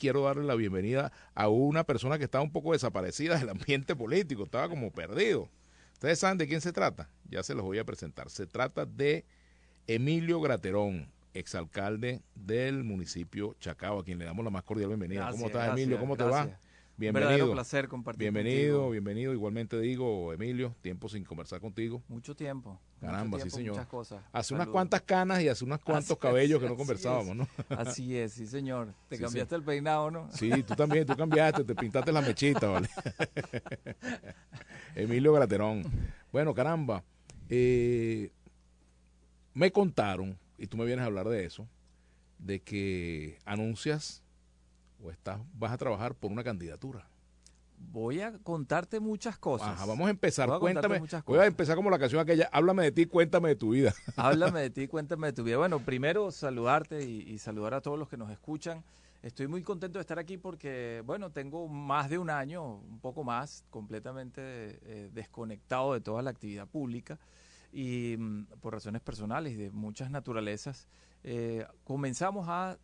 quiero darle la bienvenida a una persona que estaba un poco desaparecida del ambiente político, estaba como perdido. ¿Ustedes saben de quién se trata? Ya se los voy a presentar. Se trata de Emilio Graterón, exalcalde del municipio Chacao, a quien le damos la más cordial bienvenida. Gracias, ¿Cómo estás, gracias, Emilio? ¿Cómo te va? gracias. Un verdadero Bienvenido. placer compartir Bienvenido, contigo. bienvenido. Igualmente digo, Emilio, tiempo sin conversar contigo. Mucho tiempo, Caramba, sí señor. muchas cosas. Hace unas Saludos. cuantas canas y hace unos cuantos cabellos que no conversábamos, ¿no? Así es, sí señor. Te Sí, cambiaste sí. el peinado, ¿no? Sí, tú también, tú cambiaste, te pintaste la mechita, ¿vale? Emilio Graterón. Bueno, caramba, me contaron, y tú me vienes a hablar de eso, de que anuncias o vas a trabajar por una candidatura. Voy a contarte muchas cosas. Ajá, vamos a empezar. Voy a contarte Cuéntame, muchas voy a cosas. empezar como la canción aquella, háblame de ti, cuéntame de tu vida. Háblame de ti, cuéntame de tu vida. Bueno, primero saludarte y saludar a todos los que nos escuchan. Estoy muy contento de estar aquí porque, bueno, tengo más de un año, un poco más, completamente desconectado de toda la actividad pública y por razones personales y de muchas naturalezas, comenzamos a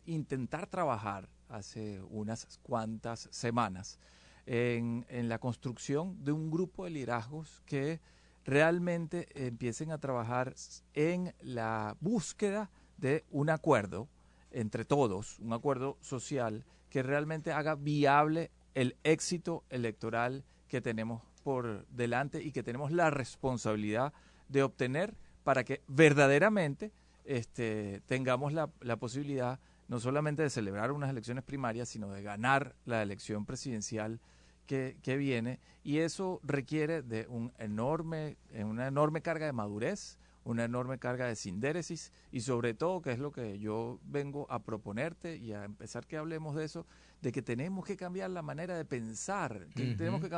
intentar trabajar hace unas cuantas semanas en la construcción de un grupo de liderazgos que realmente empiecen a trabajar en la búsqueda de un acuerdo entre todos, un acuerdo social que realmente haga viable el éxito electoral que tenemos por delante y que tenemos la responsabilidad de obtener para que verdaderamente tengamos la posibilidad no solamente de celebrar unas elecciones primarias, sino de ganar la elección presidencial que viene, y eso requiere de una enorme carga de madurez, una enorme carga de sindéresis y sobre todo, que es lo que yo vengo a proponerte y a empezar que hablemos de eso, de que tenemos que cambiar la manera de pensar, que tenemos que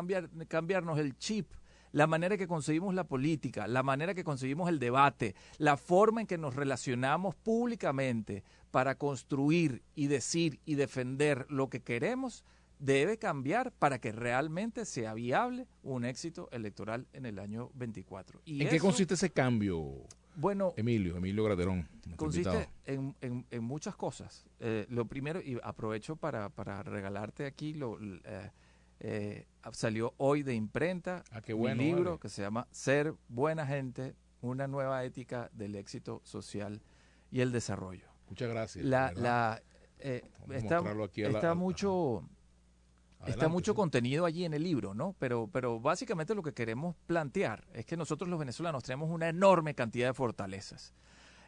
cambiarnos el chip, la manera que concebimos la política, la manera que concebimos el debate, la forma en que nos relacionamos públicamente para construir y decir y defender lo que queremos, debe cambiar para que realmente sea viable un éxito electoral en el año 24. ¿En qué consiste ese cambio, bueno, Emilio Graterón? Consiste en muchas cosas. Lo primero, y aprovecho para regalarte aquí, salió hoy de imprenta un libro que se llama Ser Buena Gente, una nueva ética del éxito social y el desarrollo. Muchas gracias. Está mucho contenido allí en el libro, ¿no? Pero básicamente lo que queremos plantear es que nosotros los venezolanos tenemos una enorme cantidad de fortalezas.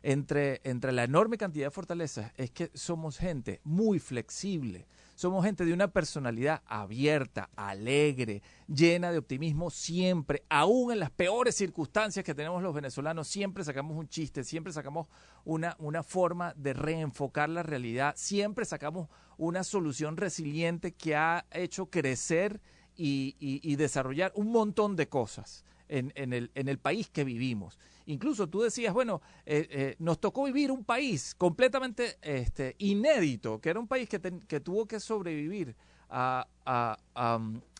Entre la enorme cantidad de fortalezas es que somos gente muy flexible, somos gente de una personalidad abierta, alegre, llena de optimismo siempre, aún en las peores circunstancias que tenemos los venezolanos, siempre sacamos un chiste, siempre sacamos una forma de reenfocar la realidad, siempre sacamos una solución resiliente que ha hecho crecer y desarrollar un montón de cosas en el país que vivimos. Incluso tú decías, bueno, nos tocó vivir un país completamente inédito, que era un país que tuvo que sobrevivir a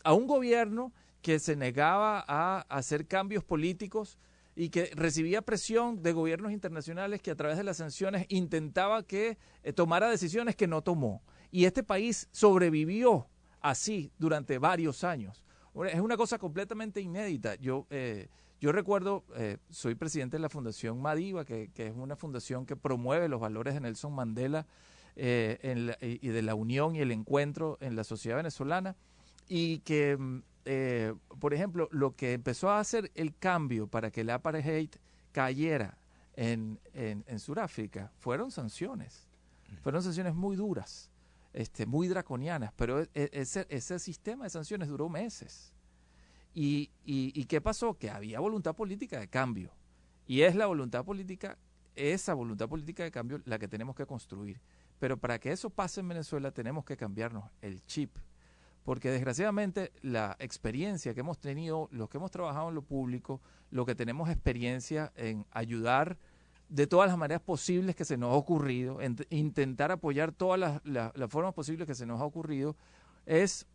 un gobierno que se negaba a hacer cambios políticos y que recibía presión de gobiernos internacionales que a través de las sanciones intentaba que tomara decisiones que no tomó. Y este país sobrevivió así durante varios años. Es una cosa completamente inédita. Yo recuerdo, soy presidente de la Fundación Madiba, que es una fundación que promueve los valores de Nelson Mandela y de la unión y el encuentro en la sociedad venezolana, y que, por ejemplo, lo que empezó a hacer el cambio para que el apartheid cayera en Sudáfrica fueron sanciones muy duras, muy draconianas, pero ese sistema de sanciones duró meses. ¿Y qué pasó? Que había voluntad política de cambio. Y es esa voluntad política de cambio la que tenemos que construir. Pero para que eso pase en Venezuela tenemos que cambiarnos el chip. Porque desgraciadamente la experiencia que hemos tenido, los que hemos trabajado en lo público, lo que tenemos experiencia en ayudar de todas las maneras posibles que se nos ha ocurrido, intentar apoyar todas las formas posibles que se nos ha ocurrido, es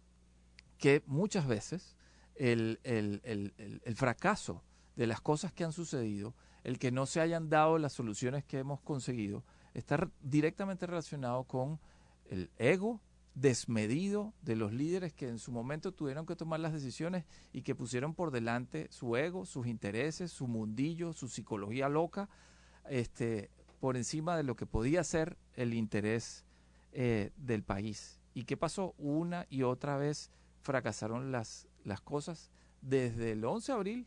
que muchas veces el fracaso de las cosas que han sucedido, el que no se hayan dado las soluciones que hemos conseguido, está directamente relacionado con el ego desmedido de los líderes que en su momento tuvieron que tomar las decisiones y que pusieron por delante su ego, sus intereses, su mundillo, su psicología loca, por encima de lo que podía ser el interés del país. ¿Y qué pasó? Una y otra vez fracasaron las cosas desde el 11 de abril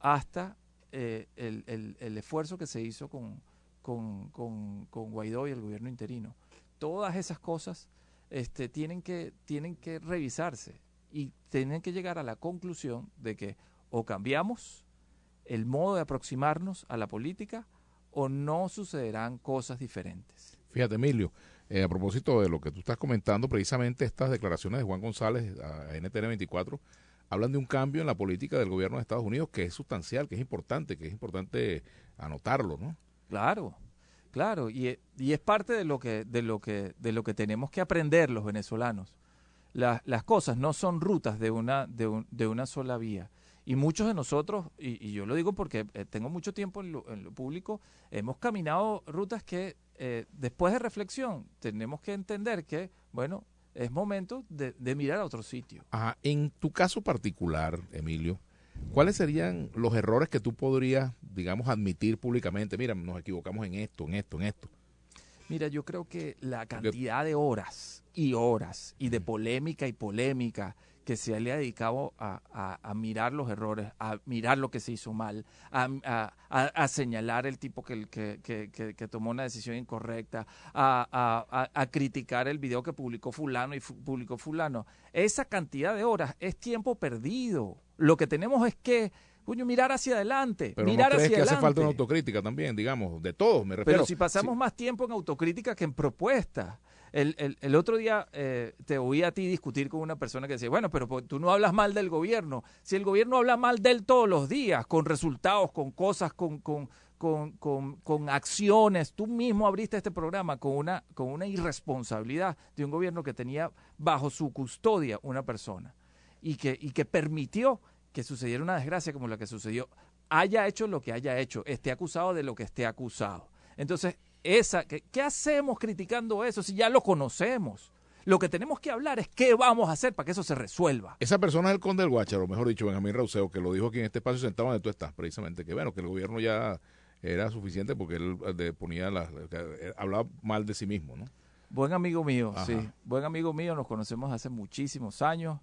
hasta el esfuerzo que se hizo con Guaidó y el gobierno interino. Todas esas cosas tienen que revisarse y tienen que llegar a la conclusión de que o cambiamos el modo de aproximarnos a la política o no sucederán cosas diferentes. Fíjate, Emilio, a propósito de lo que tú estás comentando, precisamente estas declaraciones de Juan González a NTN 24 hablan de un cambio en la política del gobierno de Estados Unidos que es sustancial, que es importante anotarlo, ¿no? Claro, y es parte de lo que tenemos que aprender los venezolanos. Las cosas no son rutas de una sola vía. Y muchos de nosotros, y yo lo digo porque tengo mucho tiempo en lo público, hemos caminado rutas que después de reflexión tenemos que entender que, bueno, es momento de mirar a otro sitio. Ajá. En tu caso particular, Emilio, ¿cuáles serían los errores que tú podrías, digamos, admitir públicamente? Mira, nos equivocamos en esto. Mira, yo creo que la cantidad de horas y de polémica que se le ha dedicado a mirar los errores, a mirar lo que se hizo mal, a señalar el tipo que tomó una decisión incorrecta, a criticar el video que publicó fulano y publicó fulano. Esa cantidad de horas es tiempo perdido. Lo que tenemos es que mirar hacia adelante. Pero mirar ¿no crees hacia que adelante. hace falta una autocrítica también, digamos, de todos, me refiero? Pero si pasamos más tiempo en autocrítica que en propuestas. El otro día te oí a ti discutir con una persona que decía, bueno, pero tú no hablas mal del gobierno. Si el gobierno habla mal de él todos los días, con resultados, con cosas, con acciones. Tú mismo abriste este programa con una irresponsabilidad de un gobierno que tenía bajo su custodia una persona y que permitió que sucediera una desgracia como la que sucedió, haya hecho lo que haya hecho, esté acusado de lo que esté acusado. Entonces, ¿qué hacemos criticando eso si ya lo conocemos? Lo que tenemos que hablar es qué vamos a hacer para que eso se resuelva. Esa persona es el conde del Guácharo, mejor dicho, Benjamín Rauseo, que lo dijo aquí en este espacio sentado donde tú estás, precisamente, que bueno, que el gobierno ya era suficiente porque él hablaba mal de sí mismo, ¿no? Buen amigo mío, Ajá. sí. Buen amigo mío, nos conocemos hace muchísimos años.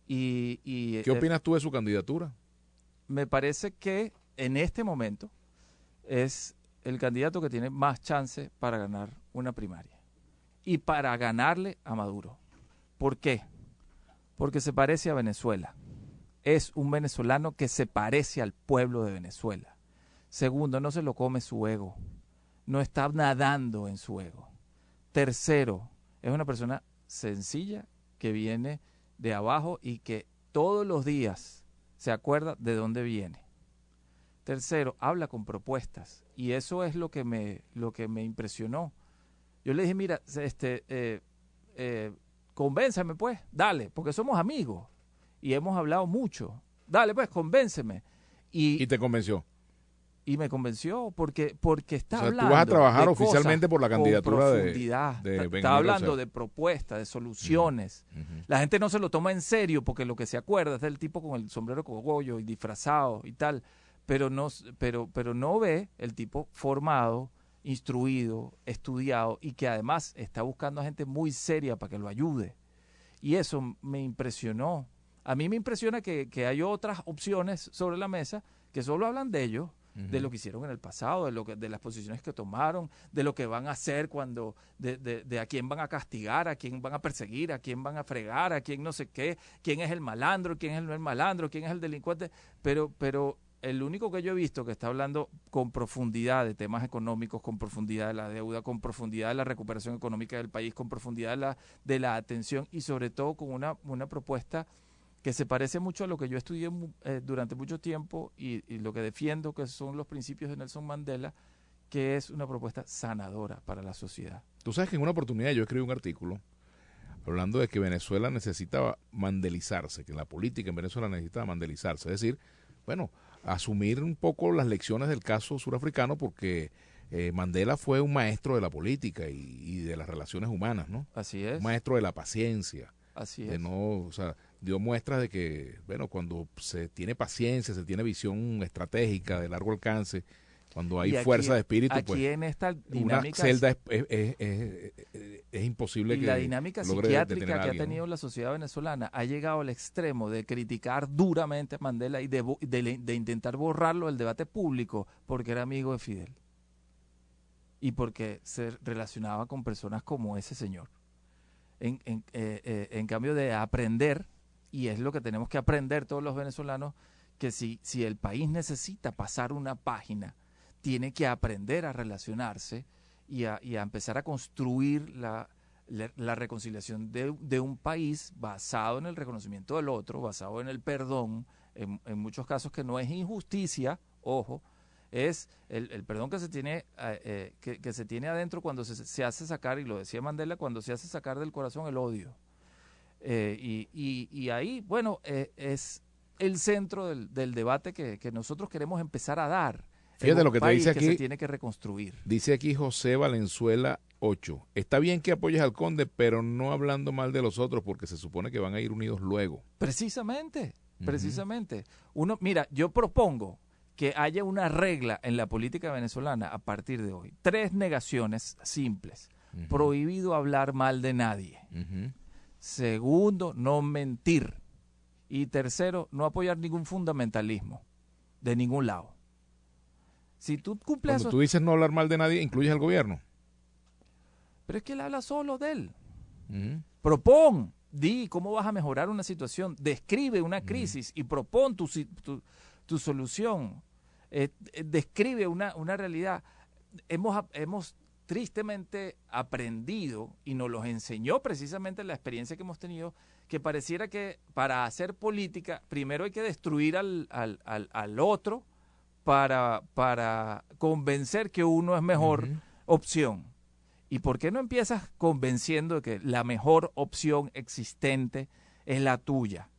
¿Qué opinas tú de su candidatura? Me parece que en este momento es el candidato que tiene más chance para ganar una primaria y para ganarle a Maduro. ¿Por qué? Porque se parece a Venezuela. Es un venezolano que se parece al pueblo de Venezuela. Segundo, no se lo come su ego. No está nadando en su ego. Tercero, es una persona sencilla que viene de abajo y que todos los días se acuerda de dónde viene. Tercero, habla con propuestas y eso es lo que me impresionó. Yo le dije, mira, convénceme pues, dale, porque somos amigos y hemos hablado mucho. Dale pues, convénceme. ¿Y te convenció? Y me convenció porque está hablando. Tú vas a trabajar de oficialmente por la candidatura de Benjamín está hablando Rauseo. de propuestas, de soluciones. La gente no se lo toma en serio porque lo que se acuerda es del tipo con el sombrero cogollo y disfrazado y tal, pero no ve el tipo formado, instruido, estudiado y que además está buscando a gente muy seria para que lo ayude. Y eso me impresionó. A mí me impresiona que hay otras opciones sobre la mesa que solo hablan de ellos, de lo que hicieron en el pasado, de las posiciones que tomaron, de lo que van a hacer cuando, de a quién van a castigar, a quién van a perseguir, a quién van a fregar, a quién no sé qué, quién es el malandro, quién es el no el malandro, quién es el delincuente, pero el único que yo he visto que está hablando con profundidad de temas económicos, con profundidad de la deuda, con profundidad de la recuperación económica del país, con profundidad de la atención y sobre todo con una propuesta que se parece mucho a lo que yo estudié durante mucho tiempo y lo que defiendo, que son los principios de Nelson Mandela, que es una propuesta sanadora para la sociedad. Tú sabes que en una oportunidad yo escribí un artículo hablando de que Venezuela necesitaba mandelizarse, que la política en Venezuela necesitaba mandelizarse, es decir, bueno, asumir un poco las lecciones del caso surafricano porque Mandela fue un maestro de la política y de las relaciones humanas, ¿no? Así es. Un maestro de la paciencia. Así De es. no, o sea, dio muestras de que, bueno, cuando se tiene paciencia, se tiene visión estratégica de largo alcance, cuando hay Y fuerza de espíritu, aquí pues en esta una dinámica celda es imposible y la que dinámica logre psiquiátrica detener a que ha alguien, tenido ¿no? la sociedad venezolana ha llegado al extremo de criticar duramente a Mandela y de intentar borrarlo del debate público porque era amigo de Fidel y porque se relacionaba con personas como ese señor. En cambio de aprender, y es lo que tenemos que aprender todos los venezolanos, que si el país necesita pasar una página, tiene que aprender a relacionarse y a empezar a construir la reconciliación de un país basado en el reconocimiento del otro, basado en el perdón, en muchos casos que no es injusticia, ojo, es el perdón que se tiene que se tiene adentro cuando se hace sacar, y lo decía Mandela, cuando se hace sacar del corazón el odio. Y ahí, bueno, es el centro del debate que nosotros queremos empezar a dar en Fíjate un lo que te país dice que se aquí, tiene que reconstruir. dice aquí José Valenzuela 8. Está bien que apoyes al conde, pero no hablando mal de los otros, porque se supone que van a ir unidos luego. Precisamente, Ujú. precisamente. Mira, yo propongo que haya una regla en la política venezolana a partir de hoy. 3 negaciones simples. Ujú. Prohibido hablar mal de nadie. Ujú. Segundo, no mentir. Y tercero, no apoyar ningún fundamentalismo de ningún lado. Si tú cumples Cuando eso, tú dices no hablar mal de nadie, incluyes al gobierno. pero es que él habla solo de él. Ujú. Propón, di cómo vas a mejorar una situación, describe una crisis y propón tu solución. Describe una realidad. Hemos tristemente aprendido, y nos los enseñó precisamente la experiencia que hemos tenido, que pareciera que para hacer política primero hay que destruir al otro para convencer que uno es mejor Ujú. opción. ¿Y por qué no empiezas convenciendo de que la mejor opción existente es la tuya?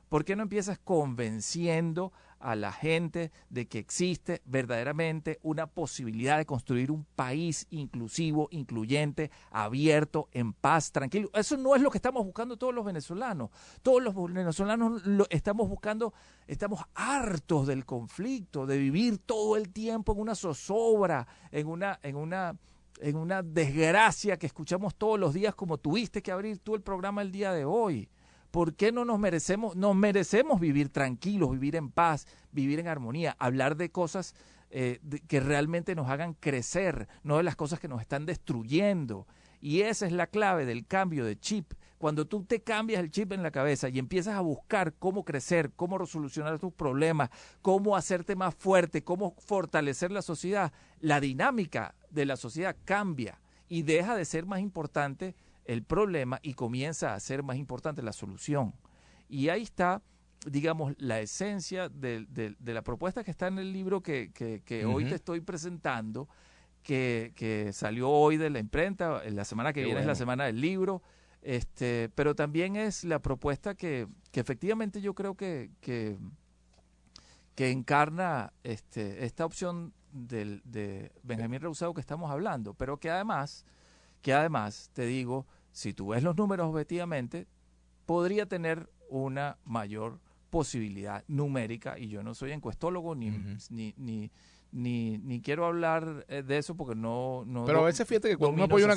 ¿Por qué no empiezas convenciendo a la gente de que existe verdaderamente una posibilidad de construir un país inclusivo, incluyente, abierto, en paz, tranquilo? Eso no es lo que estamos buscando todos los venezolanos. Todos los venezolanos lo estamos buscando, estamos hartos del conflicto, de vivir todo el tiempo en una zozobra, en una desgracia que escuchamos todos los días, como tuviste que abrir tú el programa el día de hoy. ¿Por qué no nos merecemos vivir tranquilos, vivir en paz, vivir en armonía, hablar de cosas que realmente nos hagan crecer, no de las cosas que nos están destruyendo? Y esa es la clave del cambio de chip. Cuando tú te cambias el chip en la cabeza y empiezas a buscar cómo crecer, cómo solucionar tus problemas, cómo hacerte más fuerte, cómo fortalecer la sociedad, la dinámica de la sociedad cambia y deja de ser más importante el problema y comienza a ser más importante la solución. Y ahí está, digamos, la esencia de la propuesta que está en el libro que hoy te estoy presentando, que salió hoy de la imprenta. La semana que viene es la semana del libro, pero también es la propuesta que efectivamente yo creo que encarna esta opción de Benjamín Rauseo que estamos hablando, pero que además, te digo, si tú ves los números objetivamente, podría tener una mayor posibilidad numérica, y yo no soy encuestólogo ni quiero hablar de eso porque no Pero a veces fíjate que cuando uno apoya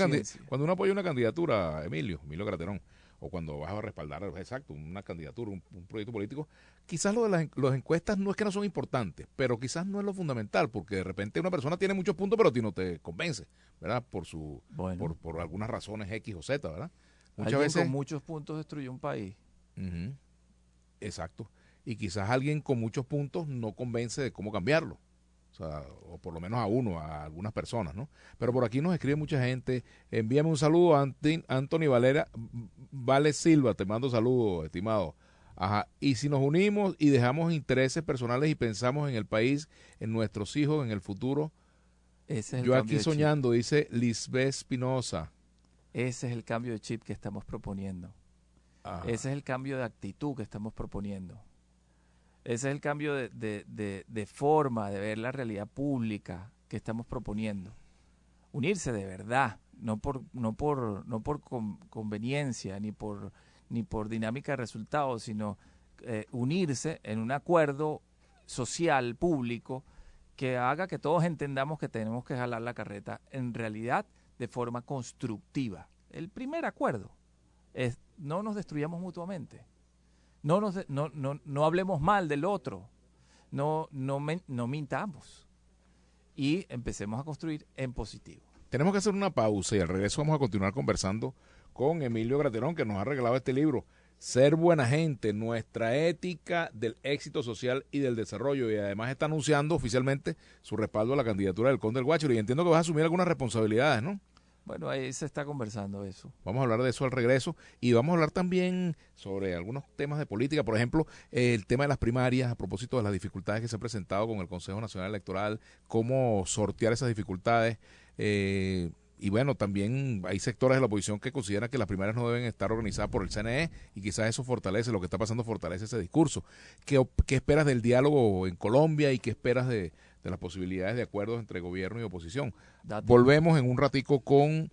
cuando una candidatura, Emilio Graterón, o cuando vas a respaldar, exacto, una candidatura, un proyecto político, quizás lo de las encuestas no es que no son importantes, pero quizás no es lo fundamental, porque de repente una persona tiene muchos puntos, pero a ti no te convence, ¿verdad? Por algunas razones X o Z, ¿verdad? Muchas alguien veces con muchos puntos destruye un país. Ujú, exacto. Y quizás alguien con muchos puntos no convence de cómo cambiarlo. O sea, o por lo menos a algunas personas, ¿no? Pero por aquí nos escribe mucha gente. Envíame un saludo a Anthony Vale Silva. Te mando saludos, estimado. Ajá. Y si nos unimos y dejamos intereses personales y pensamos en el país, en nuestros hijos, en el futuro. Ese es el Yo cambio aquí de soñando, dice Lisbeth Espinosa. Ese es el cambio de chip que estamos proponiendo. Ajá. Ese es el cambio de actitud que estamos proponiendo. Ese es el cambio de forma de ver la realidad pública que estamos proponiendo. unirse de verdad, no por conveniencia ni por dinámica de resultados, sino unirse en un acuerdo social, público, que haga que todos entendamos que tenemos que jalar la carreta en realidad de forma constructiva. El primer acuerdo es no nos destruyamos mutuamente, no hablemos mal del otro, no mintamos y empecemos a construir en positivo. Tenemos que hacer una pausa y al regreso vamos a continuar conversando con Emilio Graterón, que nos ha regalado este libro, Ser Buena Gente, nuestra ética del éxito social y del desarrollo, y además está anunciando oficialmente su respaldo a la candidatura del Conde del Guácharo, y entiendo que vas a asumir algunas responsabilidades, ¿no? Bueno, ahí se está conversando eso. Vamos a hablar de eso al regreso y vamos a hablar también sobre algunos temas de política, por ejemplo, el tema de las primarias, a propósito de las dificultades que se han presentado con el Consejo Nacional Electoral, cómo sortear esas dificultades. Y bueno, también hay sectores de la oposición que consideran que las primarias no deben estar organizadas por el CNE y quizás eso fortalece, lo que está pasando fortalece ese discurso. ¿Qué esperas del diálogo en Colombia y qué esperas de las posibilidades de acuerdos entre gobierno y oposición? Volvemos en un ratico con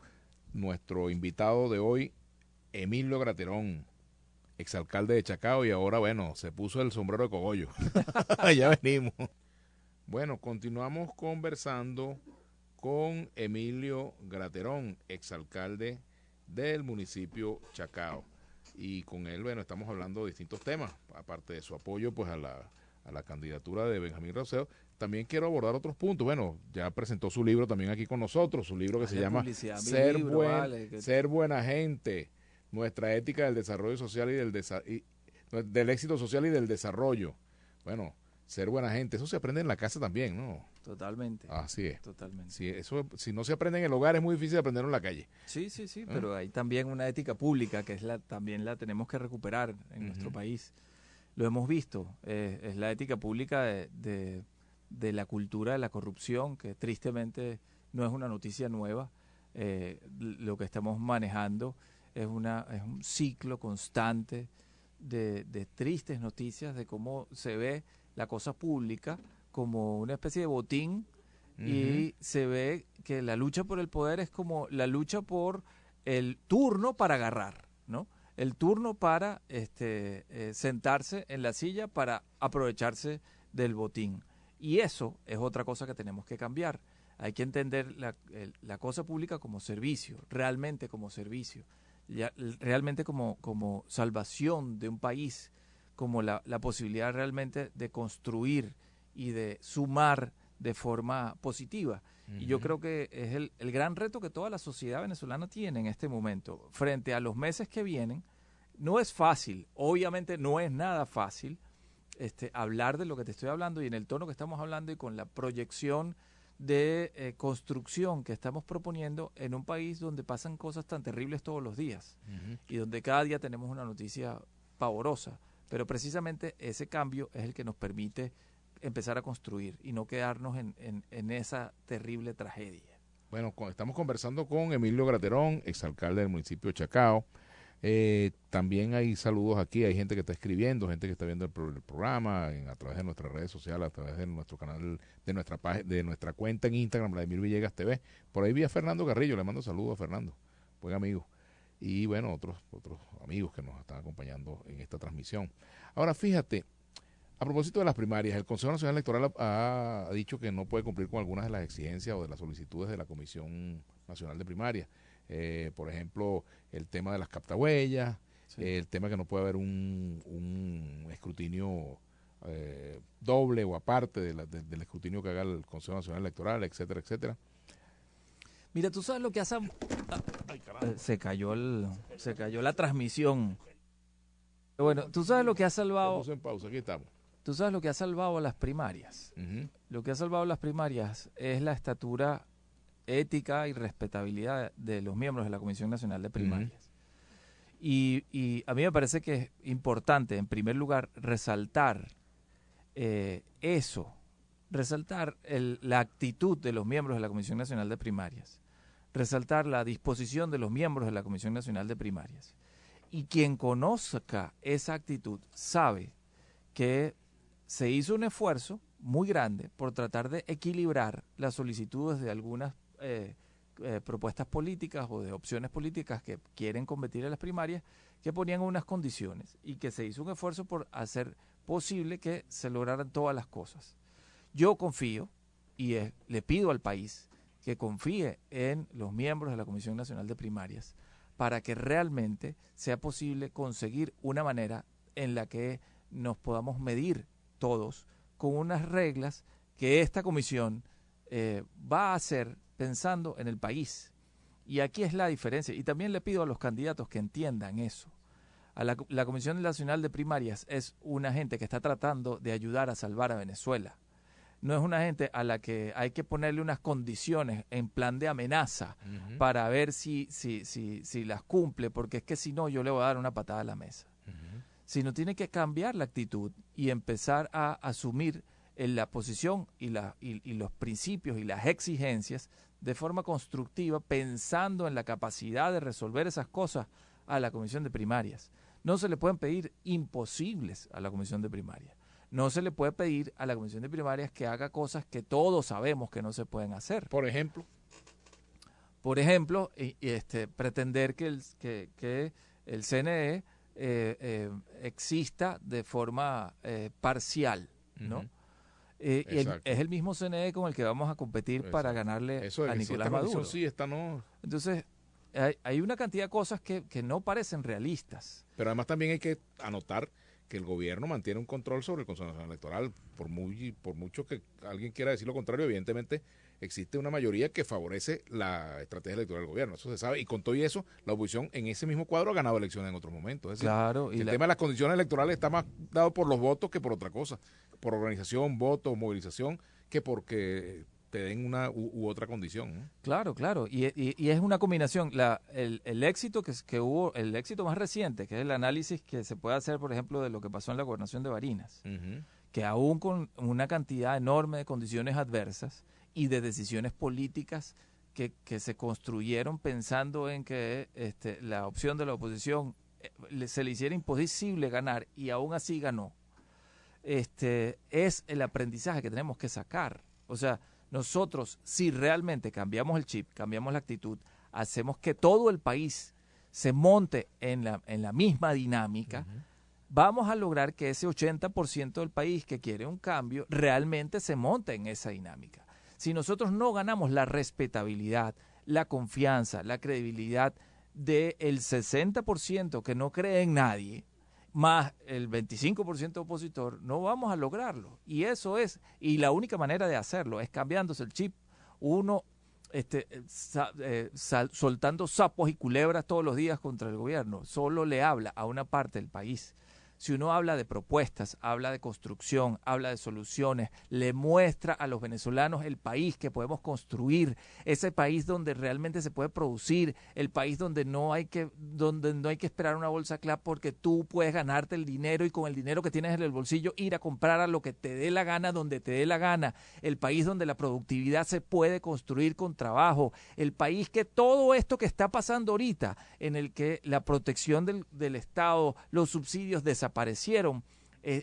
nuestro invitado de hoy, Emilio Graterón, exalcalde de Chacao, y ahora, bueno, se puso el sombrero de cogollo. Ya venimos. Bueno, continuamos conversando con Emilio Graterón, exalcalde del municipio Chacao. Y con él, bueno, estamos hablando de distintos temas, aparte de su apoyo pues a la candidatura de Benjamín Rauseo. También quiero abordar otros puntos. Bueno, ya presentó su libro también aquí con nosotros, su libro que se llama Ser Buena Gente, nuestra ética del desarrollo social y del éxito social y del desarrollo. Bueno, ser buena gente, eso se aprende en la casa también, ¿no? Totalmente. Así es. Totalmente. Sí, eso, si no se aprende en el hogar es muy difícil aprenderlo en la calle. Sí, pero hay también una ética pública que también la tenemos que recuperar en nuestro país. Lo hemos visto, es la ética pública de la cultura de la corrupción, que tristemente no es una noticia nueva. Lo que estamos manejando es un ciclo constante de tristes noticias de cómo se ve la cosa pública como una especie de botín y se ve que la lucha por el poder es como la lucha por el turno para agarrar, ¿no? El turno para sentarse en la silla para aprovecharse del botín. Y eso es otra cosa que tenemos que cambiar. Hay que entender la cosa pública como servicio, realmente como servicio, realmente como salvación de un país, como la posibilidad realmente de construir y de sumar de forma positiva. Y yo creo que es el gran reto que toda la sociedad venezolana tiene en este momento. Frente a los meses que vienen, no es fácil, obviamente no es nada fácil hablar de lo que te estoy hablando y en el tono que estamos hablando y con la proyección de construcción que estamos proponiendo en un país donde pasan cosas tan terribles todos los días y donde cada día tenemos una noticia pavorosa. Pero precisamente ese cambio es el que nos permite empezar a construir y no quedarnos en esa terrible tragedia. Bueno, estamos conversando con Emilio Graterón, exalcalde del municipio de Chacao. También hay saludos aquí, hay gente que está escribiendo, gente que está viendo el programa a través de nuestras redes sociales, a través de nuestro canal, de nuestra cuenta en Instagram, Vladimir Villegas TV. Por ahí vi a Fernando Carrillo, le mando saludos a Fernando, buen amigo. Y bueno, otros amigos que nos están acompañando en esta transmisión. Ahora, fíjate, a propósito de las primarias, el Consejo Nacional Electoral ha dicho que no puede cumplir con algunas de las exigencias o de las solicitudes de la Comisión Nacional de Primarias. Por ejemplo, el tema de las captahuellas, el tema que no puede haber un escrutinio doble o aparte del escrutinio que haga el Consejo Nacional Electoral, etcétera, etcétera. Mira, tú sabes lo que hace... se cayó la transmisión. Bueno, tú sabes lo que ha salvado... Puse en pausa, aquí estamos. Tú sabes lo que ha salvado a las primarias. Lo que ha salvado a las primarias es la estatura ética y respetabilidad de los miembros de la Comisión Nacional de Primarias. Y a mí me parece que es importante, en primer lugar, resaltar eso, resaltar la actitud de los miembros de la Comisión Nacional de Primarias, resaltar la disposición de los miembros de la Comisión Nacional de Primarias. Y quien conozca esa actitud sabe que se hizo un esfuerzo muy grande por tratar de equilibrar las solicitudes de algunas propuestas políticas o de opciones políticas que quieren competir en las primarias, que ponían unas condiciones y que se hizo un esfuerzo por hacer posible que se lograran todas las cosas. Yo confío y le pido al país que confíe en los miembros de la Comisión Nacional de Primarias para que realmente sea posible conseguir una manera en la que nos podamos medir todos con unas reglas que esta comisión va a hacer pensando en el país. Y aquí es la diferencia. Y también le pido a los candidatos que entiendan eso. La Comisión Nacional de Primarias es una gente que está tratando de ayudar a salvar a Venezuela. No es una gente a la que hay que ponerle unas condiciones en plan de amenaza para ver si las cumple, porque es que si no yo le voy a dar una patada a la mesa. Sino tiene que cambiar la actitud y empezar a asumir la posición y los principios y las exigencias de forma constructiva, pensando en la capacidad de resolver esas cosas a la Comisión de Primarias. No se le pueden pedir imposibles a la Comisión de Primarias. No se le puede pedir a la Comisión de Primarias que haga cosas que todos sabemos que no se pueden hacer. Por ejemplo, pretender que el CNE exista de forma parcial, ¿no? Es el mismo CNE con el que vamos a competir para ganarle a Nicolás Maduro. Sí, esta no. Entonces, hay una cantidad de cosas que no parecen realistas. Pero además también hay que anotar que el gobierno mantiene un control sobre el Consejo Nacional Electoral. Por mucho que alguien quiera decir lo contrario, evidentemente existe una mayoría que favorece la estrategia electoral del gobierno. Eso se sabe. Y con todo y eso, la oposición en ese mismo cuadro ha ganado elecciones en otros momentos. Es decir, claro. el tema de las condiciones electorales está más dado por los votos que por otra cosa. Por organización, voto, movilización, que porque te den una u otra condición, ¿no? Claro. Y es una combinación. El éxito que hubo, el éxito más reciente, que es el análisis que se puede hacer, por ejemplo, de lo que pasó en la gobernación de Barinas, que aún con una cantidad enorme de condiciones adversas y de decisiones políticas que se construyeron pensando en que la opción de la oposición se le hiciera imposible ganar y aún así ganó, es el aprendizaje que tenemos que sacar. O sea, nosotros, si realmente cambiamos el chip, cambiamos la actitud, hacemos que todo el país se monte en la misma dinámica, vamos a lograr que ese 80% del país que quiere un cambio realmente se monte en esa dinámica. Si nosotros no ganamos la respetabilidad, la confianza, la credibilidad del 60% que no cree en nadie, más el 25% opositor, no vamos a lograrlo. Y la única manera de hacerlo es cambiándose el chip. Uno soltando sapos y culebras todos los días contra el gobierno, solo le habla a una parte del país. Si uno habla de propuestas, habla de construcción, habla de soluciones, le muestra a los venezolanos el país que podemos construir, ese país donde realmente se puede producir, el país donde no hay que esperar una bolsa CLAP porque tú puedes ganarte el dinero y con el dinero que tienes en el bolsillo ir a comprar a lo que te dé la gana, donde te dé la gana, el país donde la productividad se puede construir con trabajo, el país que todo esto que está pasando ahorita, en el que la protección del Estado, los subsidios desaparecieron,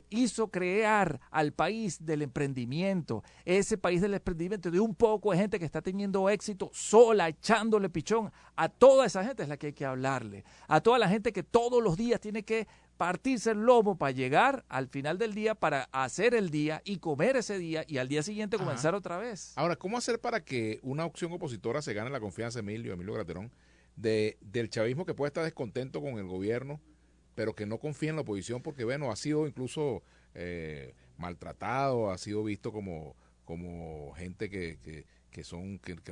hizo crear al país del emprendimiento, ese país del emprendimiento de un poco de gente que está teniendo éxito sola, echándole pichón. A toda esa gente es la que hay que hablarle, a toda la gente que todos los días tiene que partirse el lomo para llegar al final del día, para hacer el día y comer ese día y al día siguiente comenzar otra vez. Ahora, ¿cómo hacer para que una opción opositora se gane la confianza de Emilio Graterón, del chavismo que puede estar descontento con el gobierno, pero que no confía en la oposición porque, bueno, ha sido incluso maltratado, ha sido visto como gente que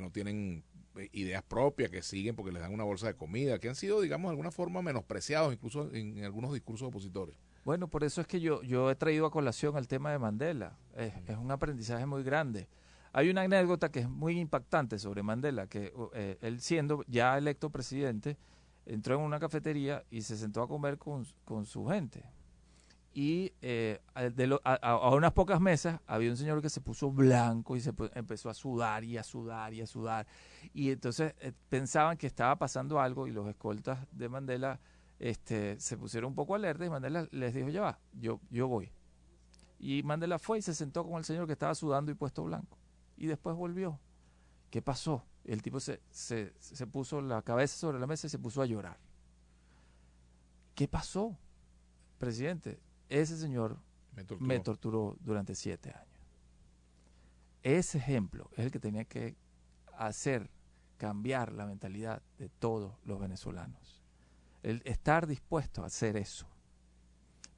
no tienen ideas propias, que siguen porque les dan una bolsa de comida, que han sido, digamos, de alguna forma menospreciados incluso en algunos discursos opositores? Bueno, por eso es que yo he traído a colación el tema de Mandela. Es un aprendizaje muy grande. Hay una anécdota que es muy impactante sobre Mandela, que él siendo ya electo presidente, entró en una cafetería y se sentó a comer con su gente. Y a unas pocas mesas había un señor que se puso blanco y empezó a sudar y a sudar y a sudar. Y entonces pensaban que estaba pasando algo y los escoltas de Mandela se pusieron un poco alerta y Mandela les dijo, ya va, yo voy. Y Mandela fue y se sentó con el señor que estaba sudando y puesto blanco. Y después volvió. ¿Qué pasó? El tipo se puso la cabeza sobre la mesa y se puso a llorar. ¿Qué pasó, presidente? Ese señor me torturó durante 7 años. Ese ejemplo es el que tenía que hacer cambiar la mentalidad de todos los venezolanos. El estar dispuesto a hacer eso.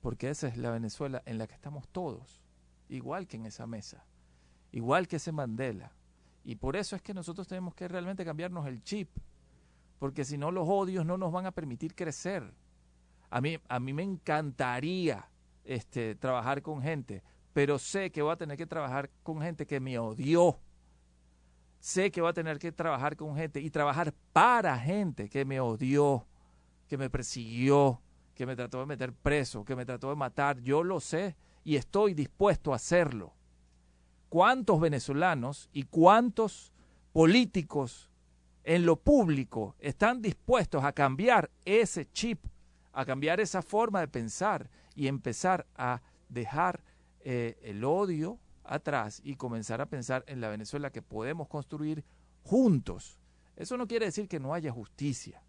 Porque esa es la Venezuela en la que estamos todos, igual que en esa mesa, igual que ese Mandela. Y por eso es que nosotros tenemos que realmente cambiarnos el chip, porque si no los odios no nos van a permitir crecer. A mí me encantaría trabajar con gente, pero sé que voy a tener que trabajar con gente que me odió. Sé que voy a tener que trabajar con gente y trabajar para gente que me odió, que me persiguió, que me trató de meter preso, que me trató de matar. Yo lo sé y estoy dispuesto a hacerlo. ¿Cuántos venezolanos y cuántos políticos en lo público están dispuestos a cambiar ese chip, a cambiar esa forma de pensar y empezar a dejar el odio atrás y comenzar a pensar en la Venezuela que podemos construir juntos? Eso no quiere decir que no haya justicia.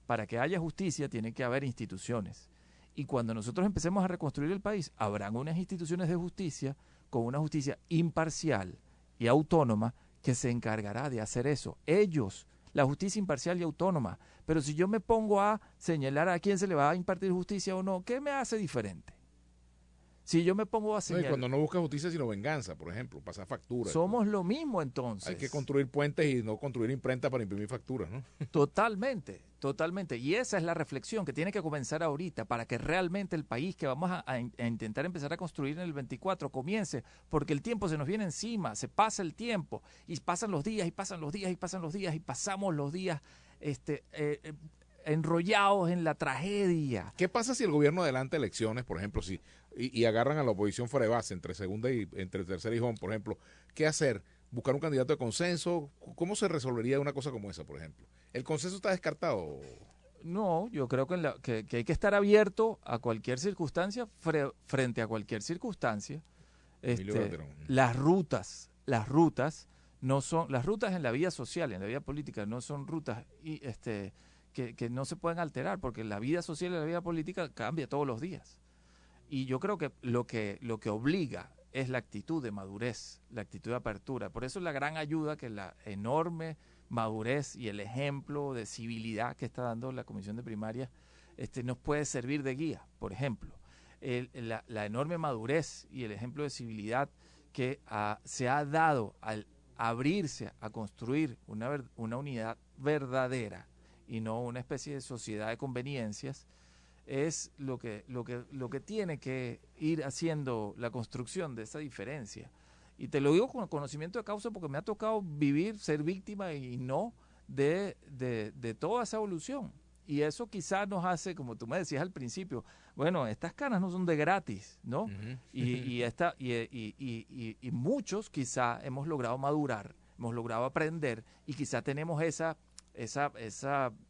Para que haya justicia tiene que haber instituciones. Y cuando nosotros empecemos a reconstruir el país, habrán unas instituciones de justicia con una justicia imparcial y autónoma que se encargará de hacer eso. Ellos, la justicia imparcial y autónoma. Pero si yo me pongo a señalar a quién se le va a impartir justicia o no, ¿qué me hace diferente? Si yo me pongo a señalar... No, y cuando no busca justicia sino venganza, por ejemplo, pasar facturas. Somos lo mismo entonces. Hay que construir puentes y no construir imprenta para imprimir facturas, ¿no? Totalmente, totalmente. Y esa es la reflexión que tiene que comenzar ahorita para que realmente el país que vamos a intentar empezar a construir en el 24 comience, porque el tiempo se nos viene encima, se pasa el tiempo y pasan los días y pasan los días y pasan los días y pasamos los días enrollados en la tragedia. ¿Qué pasa si el gobierno adelanta elecciones, por ejemplo, y agarran a la oposición fuera de base, entre segunda y entre tercera y home, por ejemplo? ¿Qué hacer? ¿Buscar un candidato de consenso? ¿Cómo se resolvería una cosa como esa, por ejemplo? ¿El consenso está descartado? No, yo creo que hay que estar abierto a cualquier circunstancia, frente a cualquier circunstancia. Las rutas no son, las rutas en la vida social, en la vida política, no son rutas que no se pueden alterar, porque la vida social y la vida política cambia todos los días. Y yo creo que lo que obliga es la actitud de madurez, la actitud de apertura. Por eso es la gran ayuda que la enorme madurez y el ejemplo de civilidad que está dando la Comisión de Primarias nos puede servir de guía. Por ejemplo, la enorme madurez y el ejemplo de civilidad que se ha dado al abrirse a construir una unidad verdadera y no una especie de sociedad de conveniencias, es lo que tiene que ir haciendo la construcción de esa diferencia. Y te lo digo con conocimiento de causa porque me ha tocado vivir, ser víctima y no de toda esa evolución. Y eso quizás nos hace, como tú me decías al principio, bueno, estas canas no son de gratis, ¿no? Uh-huh. Y muchos quizás hemos logrado madurar, hemos logrado aprender y quizás tenemos esa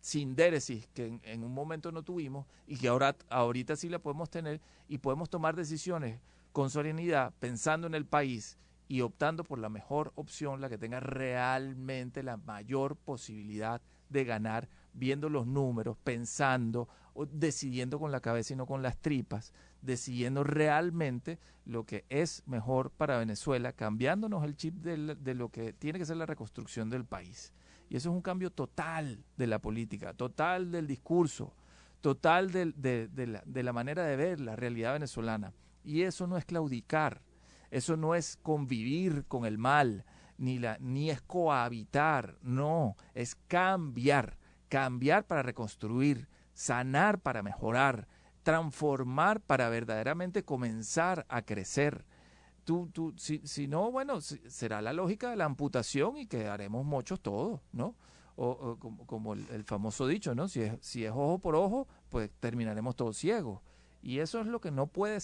sindéresis que en un momento no tuvimos y que ahorita sí la podemos tener y podemos tomar decisiones con serenidad, pensando en el país y optando por la mejor opción, la que tenga realmente la mayor posibilidad de ganar, viendo los números, pensando, decidiendo con la cabeza y no con las tripas, decidiendo realmente lo que es mejor para Venezuela, cambiándonos el chip de lo que tiene que ser la reconstrucción del país. Y eso es un cambio total de la política, total del discurso, total de la manera de ver la realidad venezolana. Y eso no es claudicar, eso no es convivir con el mal, ni es cohabitar, no, es cambiar para reconstruir, sanar para mejorar, transformar para verdaderamente comenzar a crecer. Si no, bueno, será la lógica de la amputación y quedaremos mochos todos, ¿no? O como el famoso dicho, ¿no? Si es ojo por ojo, pues terminaremos todos ciegos. Y eso es lo que no puede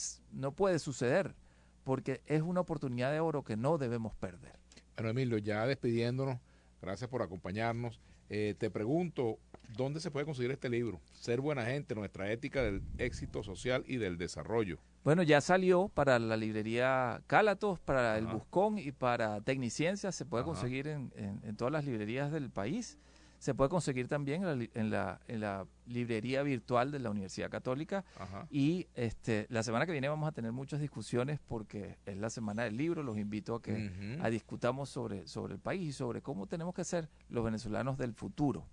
suceder, porque es una oportunidad de oro que no debemos perder. Bueno, Emilio, ya despidiéndonos, gracias por acompañarnos. Te pregunto, ¿dónde se puede conseguir este libro? Ser buena gente, nuestra ética del éxito social y del desarrollo. Bueno, ya salió para la librería Cálatos, para el Ajá, Buscón y para Tecniciencia. Se puede ajá, conseguir en todas las librerías del país. Se puede conseguir también en la librería virtual de la Universidad Católica. ajá. Y la semana que viene vamos a tener muchas discusiones porque es la semana del libro. Los invito a que Ujú. discutamos sobre el país y sobre cómo tenemos que ser los venezolanos del futuro.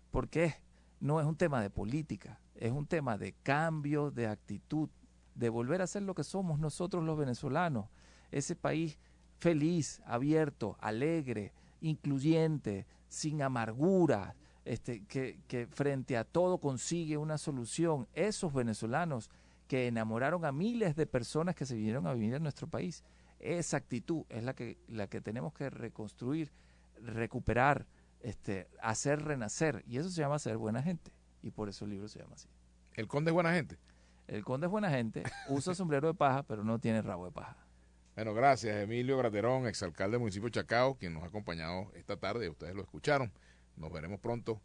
Porque no es un tema de política, es un tema de cambio de actitud, de volver a ser lo que somos nosotros los venezolanos, ese país feliz, abierto, alegre, incluyente, sin amargura, que frente a todo consigue una solución. Esos venezolanos que enamoraron a miles de personas que se vinieron a vivir en nuestro país, esa actitud es la que tenemos que reconstruir, recuperar, hacer renacer, y eso se llama ser buena gente, y por eso el libro se llama así. El conde es buena gente. El conde es buena gente, usa sombrero de paja, pero no tiene rabo de paja. Bueno, gracias Emilio Graterón, exalcalde del municipio de Chacao, quien nos ha acompañado esta tarde. Ustedes lo escucharon. Nos veremos pronto